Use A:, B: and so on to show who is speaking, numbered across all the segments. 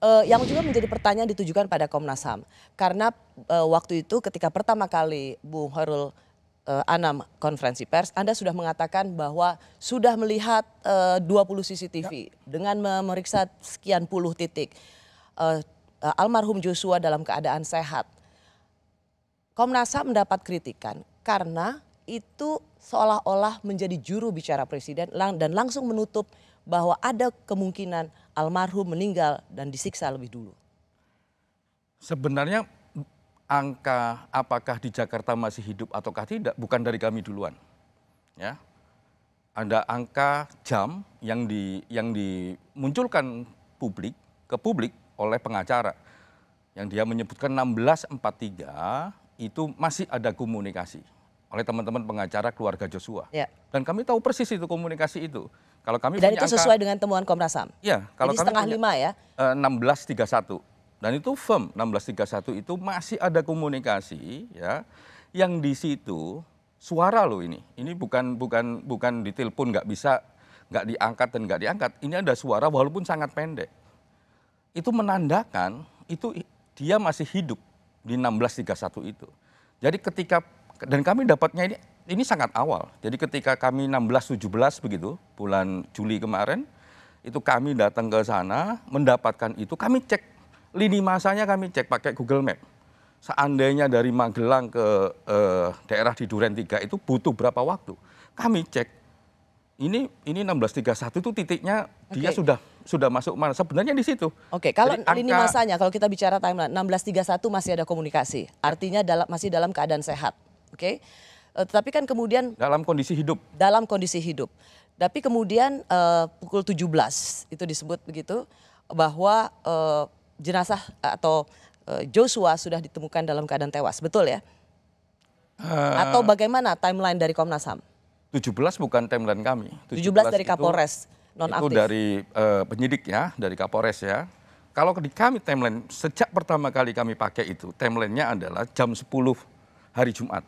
A: Yang juga menjadi pertanyaan ditujukan pada Komnas HAM. Karena waktu itu ketika pertama kali Bung Khairul Anam konferensi pers, Anda sudah mengatakan bahwa sudah melihat 20 CCTV dengan memeriksa sekian puluh titik. Almarhum Joshua dalam keadaan sehat. Komnas HAM mendapat kritikan karena itu seolah-olah menjadi juru bicara presiden dan langsung menutup bahwa ada kemungkinan almarhum meninggal dan disiksa lebih dulu.
B: Sebenarnya angka apakah di Jakarta masih hidup ataukah tidak bukan dari kami duluan. Ya. Ada angka jam yang dimunculkan ke publik oleh pengacara. Yang dia menyebutkan 16.43 itu masih ada komunikasi oleh teman-teman pengacara keluarga Joshua.
A: Ya.
B: Dan kami tahu persis itu komunikasi itu. Kalau kami
A: dan
B: punya
A: itu sesuai dengan temuan Komnas HAM?
B: Iya. Kalau
A: jadi
B: kami
A: setengah lima ya?
B: 16.31. Dan itu firm 16.31 itu masih ada komunikasi ya. Yang di situ suara loh ini. Ini bukan ditelepon nggak diangkat dan nggak diangkat. Ini ada suara walaupun sangat pendek. Itu menandakan itu dia masih hidup di 16.31 itu. Jadi ketika dan kami dapatnya ini sangat awal. Jadi ketika kami 16-17 begitu, bulan Juli kemarin, itu kami datang ke sana, mendapatkan itu, kami cek lini masanya, kami cek pakai Google Map. Seandainya dari Magelang ke daerah di Duren 3 itu butuh berapa waktu? Kami cek, ini 16.31 itu titiknya dia sudah masuk mana? Sebenarnya di situ.
A: Oke, kalau lini masanya, kalau kita bicara timeline, 16.31 masih ada komunikasi, artinya masih dalam keadaan sehat. Oke, tapi kan kemudian
B: dalam kondisi hidup.
A: Dalam kondisi hidup. Tapi kemudian pukul 17 itu disebut begitu bahwa jenazah atau Joshua sudah ditemukan dalam keadaan tewas, betul ya? Atau bagaimana timeline dari Komnas HAM?
B: 17 bukan timeline kami.
A: 17 dari Kapolres nonaktif.
B: Itu dari penyidik ya, dari Kapolres ya. Kalau di kami timeline sejak pertama kali kami pakai itu, timelinenya adalah jam 10 hari Jumat.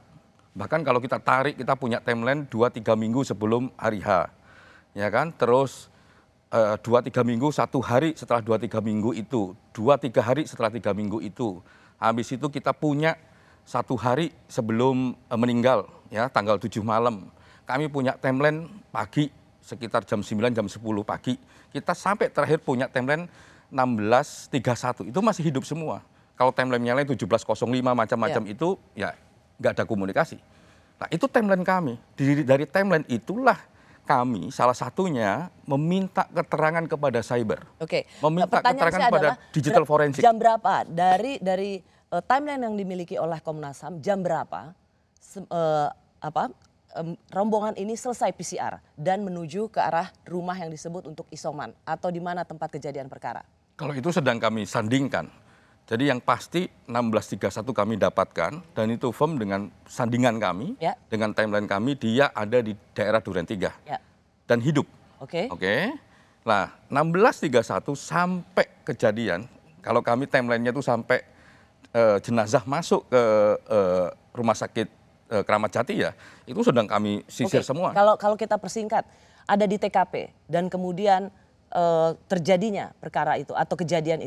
B: Bahkan kalau kita tarik, kita punya timeline 2-3 minggu sebelum hari H. Ya kan? Terus 2-3 minggu, 1 hari setelah 2-3 minggu itu. 2-3 hari setelah 3 minggu itu. Habis itu kita punya 1 hari sebelum meninggal, ya tanggal 7 malam. Kami punya timeline pagi, sekitar jam 9, jam 10 pagi. Kita sampai terakhir punya timeline 16.31. Itu masih hidup semua. Kalau timeline-nya lain 17.05 macam-macam itu, ya nggak ada komunikasi. Nah itu timeline kami. Dari timeline itulah kami salah satunya meminta keterangan kepada cyber.
A: Oke.
B: Meminta keterangan kepada digital forensik.
A: Jam berapa dari timeline yang dimiliki oleh Komnas HAM, jam berapa rombongan ini selesai PCR dan menuju ke arah rumah yang disebut untuk isoman atau di mana tempat kejadian perkara? Kalau
B: itu sedang kami sandingkan. Jadi yang pasti 16.31 kami dapatkan dan itu firm dengan sandingan kami, ya. Dengan timeline kami dia ada di daerah Duren 3 ya. Dan hidup. Oke. Nah 16.31 sampai kejadian, kalau kami timelinenya itu sampai jenazah masuk ke rumah sakit Kramat Jati ya, itu sedang kami sisir semua.
A: Kalau kita persingkat, ada di TKP dan kemudian terjadinya perkara itu atau kejadian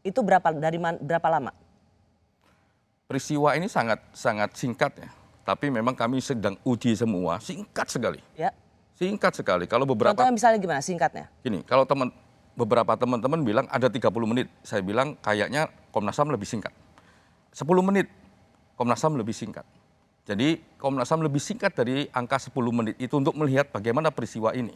A: itu berapa lama?
B: Peristiwa ini sangat singkat ya. Tapi memang kami sedang uji semua, singkat sekali. Ya. Singkat sekali. Kalau beberapa
A: contohnya misalnya gimana singkatnya?
B: Gini, kalau beberapa teman-teman bilang ada 30 menit. Saya bilang kayaknya Komnas HAM lebih singkat. 10 menit Komnas HAM lebih singkat. Jadi Komnas HAM lebih singkat dari angka 10 menit itu untuk melihat bagaimana peristiwa ini.